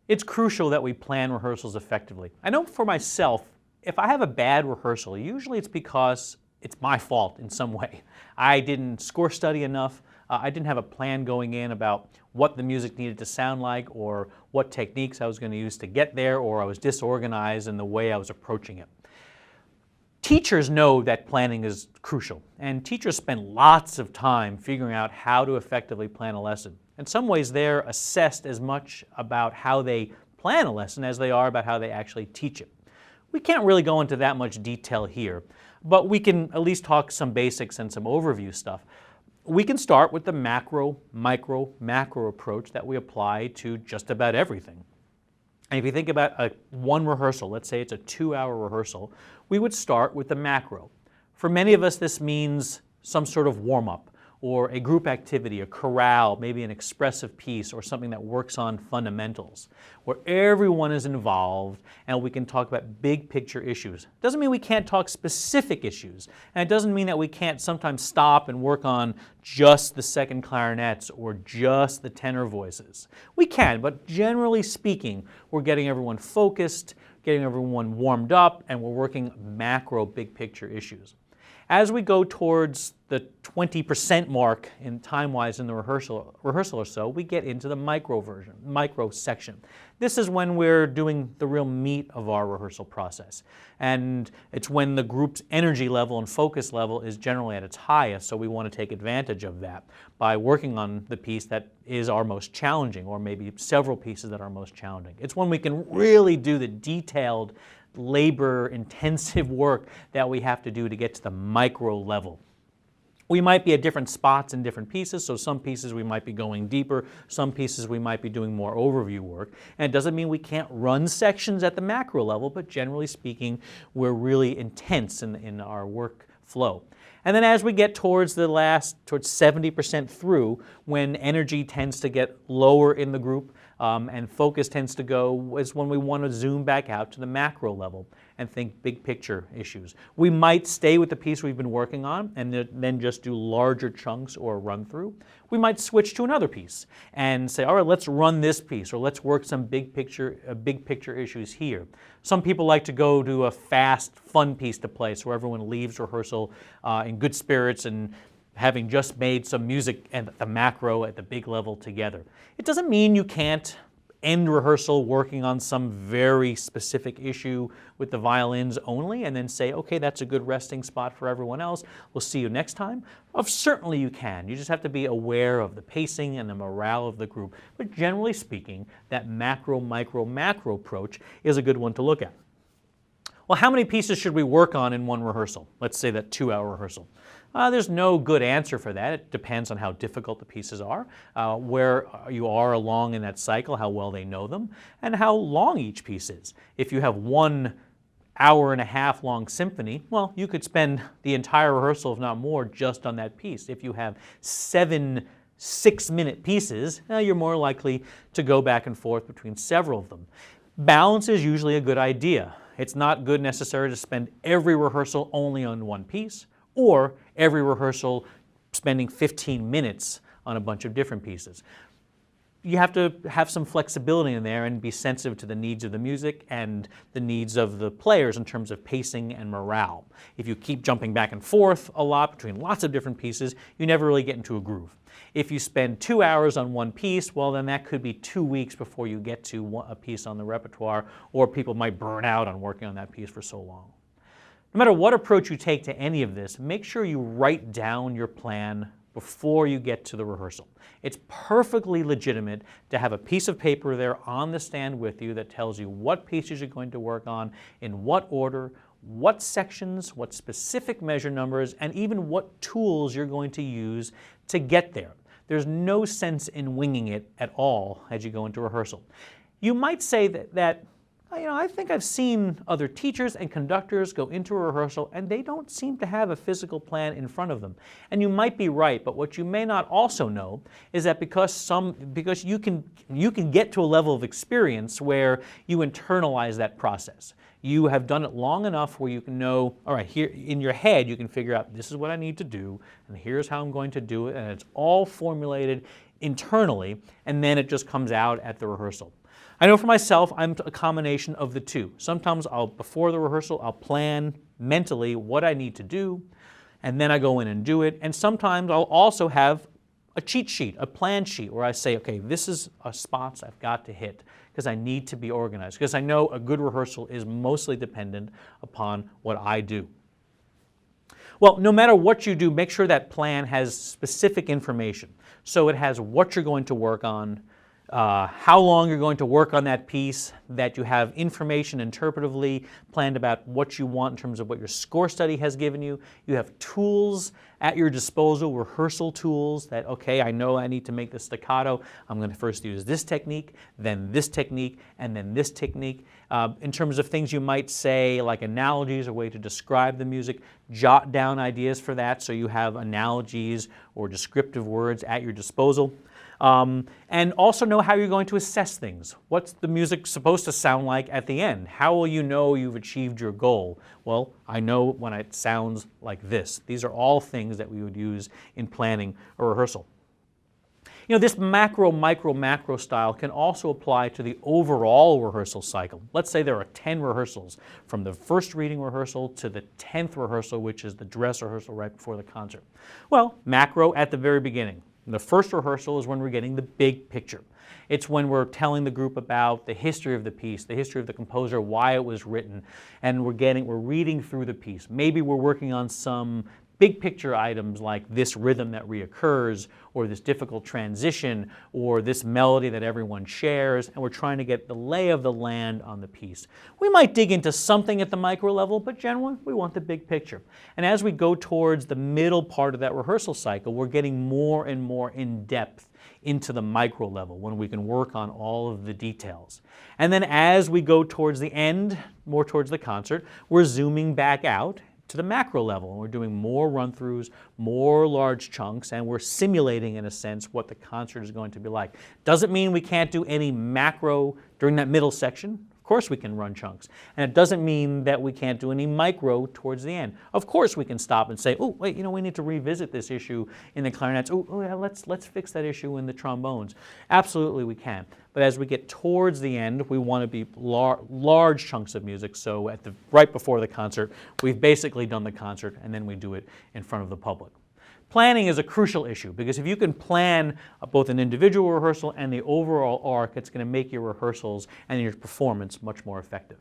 It's crucial that we plan rehearsals effectively. I know for myself, if I have a bad rehearsal, usually it's because it's my fault in some way. I didn't score study enough. I didn't have a plan going in about what the music needed to sound like or what techniques I was going to use to get there, or I was disorganized in the way I was approaching it. Teachers know that planning is crucial, and teachers spend lots of time figuring out how to effectively plan a lesson. In some ways, they're assessed as much about how they plan a lesson as they are about how they actually teach it. We can't really go into that much detail here, but we can at least talk some basics and some overview stuff. We can start with the macro, micro, macro approach that we apply to just about everything. And if you think about one rehearsal, let's say it's a 2-hour rehearsal, we would start with the macro. For many of us, this means some sort of warm-up or a group activity, a chorale, maybe an expressive piece or something that works on fundamentals, where everyone is involved and we can talk about big picture issues. Doesn't mean we can't talk specific issues, and it doesn't mean that we can't sometimes stop and work on just the second clarinets or just the tenor voices. We can, but generally speaking, we're getting everyone focused, getting everyone warmed up, and we're working macro big picture issues. As we go towards the 20% mark in time-wise in the rehearsal or so, we get into the micro section. This is when we're doing the real meat of our rehearsal process. And it's when the group's energy level and focus level is generally at its highest, so we want to take advantage of that by working on the piece that is our most challenging, or maybe several pieces that are most challenging. It's when we can really do the detailed, labor-intensive work that we have to do to get to the micro level. We might be at different spots in different pieces, so some pieces we might be going deeper, some pieces we might be doing more overview work. And it doesn't mean we can't run sections at the macro level, but generally speaking, we're really intense in our work flow. And then as we get towards the towards 70% through, when energy tends to get lower in the group and focus tends to go, is when we want to zoom back out to the macro level and think big picture issues. We might stay with the piece we've been working on and then just do larger chunks or run through. We might switch to another piece and say, all right, let's run this piece, or let's work some big picture issues here. Some people like to go to a fast, fun piece to play, so everyone leaves rehearsal in good spirits and having just made some music at the macro, at the big level together. It doesn't mean you can't end rehearsal working on some very specific issue with the violins only and then say, okay, that's a good resting spot for everyone else. We'll see you next time. Certainly you can. You just have to be aware of the pacing and the morale of the group. But generally speaking, that macro, micro, macro approach is a good one to look at. Well, how many pieces should we work on in one rehearsal? Let's say that 2-hour rehearsal. There's no good answer for that. It depends on how difficult the pieces are, where you are along in that cycle, how well they know them, and how long each piece is. If you have 1 hour-and-a-half long symphony, well, you could spend the entire rehearsal, if not more, just on that piece. If you have 7 6-minute pieces, you're more likely to go back and forth between several of them. Balance is usually a good idea. It's not good necessarily to spend every rehearsal only on one piece, or every rehearsal spending 15 minutes on a bunch of different pieces. You have to have some flexibility in there and be sensitive to the needs of the music and the needs of the players in terms of pacing and morale. If you keep jumping back and forth a lot between lots of different pieces, you never really get into a groove. If you spend 2 hours on one piece, well, then that could be 2 weeks before you get to a piece on the repertoire, or people might burn out on working on that piece for so long. No matter what approach you take to any of this, make sure you write down your plan before you get to the rehearsal. It's perfectly legitimate to have a piece of paper there on the stand with you that tells you what pieces you're going to work on, in what order, what sections, what specific measure numbers, and even what tools you're going to use to get there. There's no sense in winging it at all as you go into rehearsal. You might say that I think I've seen other teachers and conductors go into a rehearsal and they don't seem to have a physical plan in front of them. And you might be right, but what you may not also know is that because you can get to a level of experience where you internalize that process. You have done it long enough where you can know, all right, here in your head you can figure out this is what I need to do and here's how I'm going to do it, and it's all formulated internally, and then it just comes out at the rehearsal. I know for myself, I'm a combination of the two. Sometimes before the rehearsal, I'll plan mentally what I need to do, and then I go in and do it. And sometimes I'll also have a cheat sheet, a plan sheet, where I say, okay, this is spots I've got to hit because I need to be organized, because I know a good rehearsal is mostly dependent upon what I do. Well, no matter what you do, make sure that plan has specific information. So it has what you're going to work on, how long you're going to work on that piece, that you have information interpretively planned about what you want in terms of what your score study has given you. You have tools at your disposal, rehearsal tools that, okay, I know I need to make the staccato. I'm going to first use this technique, then this technique, and then this technique. In terms of things you might say, like analogies, a way to describe the music, jot down ideas for that so you have analogies or descriptive words at your disposal. And also know how you're going to assess things. What's the music supposed to sound like at the end? How will you know you've achieved your goal? Well, I know when it sounds like this. These are all things that we would use in planning a rehearsal. You know, this macro, micro, macro style can also apply to the overall rehearsal cycle. Let's say there are 10 rehearsals, from the first reading rehearsal to the 10th rehearsal, which is the dress rehearsal right before the concert. Well, macro at the very beginning. The first rehearsal is when we're getting the big picture. It's when we're telling the group about the history of the piece, the history of the composer, why it was written, and we're reading through the piece. Maybe we're working on some big picture items like this rhythm that reoccurs, or this difficult transition, or this melody that everyone shares, and we're trying to get the lay of the land on the piece. We might dig into something at the micro level, but generally we want the big picture. And as we go towards the middle part of that rehearsal cycle, we're getting more and more in depth into the micro level when we can work on all of the details. And then as we go towards the end, more towards the concert, we're zooming back out to the macro level, and we're doing more run-throughs, more large chunks, and we're simulating, in a sense, what the concert is going to be like. Doesn't mean we can't do any macro during that middle section. Of course we can run chunks. And it doesn't mean that we can't do any micro towards the end. Of course we can stop and say, oh, wait, we need to revisit this issue in the clarinets. Oh, yeah, let's fix that issue in the trombones. Absolutely we can. But as we get towards the end, we want to be large chunks of music. So right before the concert, we've basically done the concert, and then we do it in front of the public. Planning is a crucial issue, because if you can plan both an individual rehearsal and the overall arc, it's going to make your rehearsals and your performance much more effective.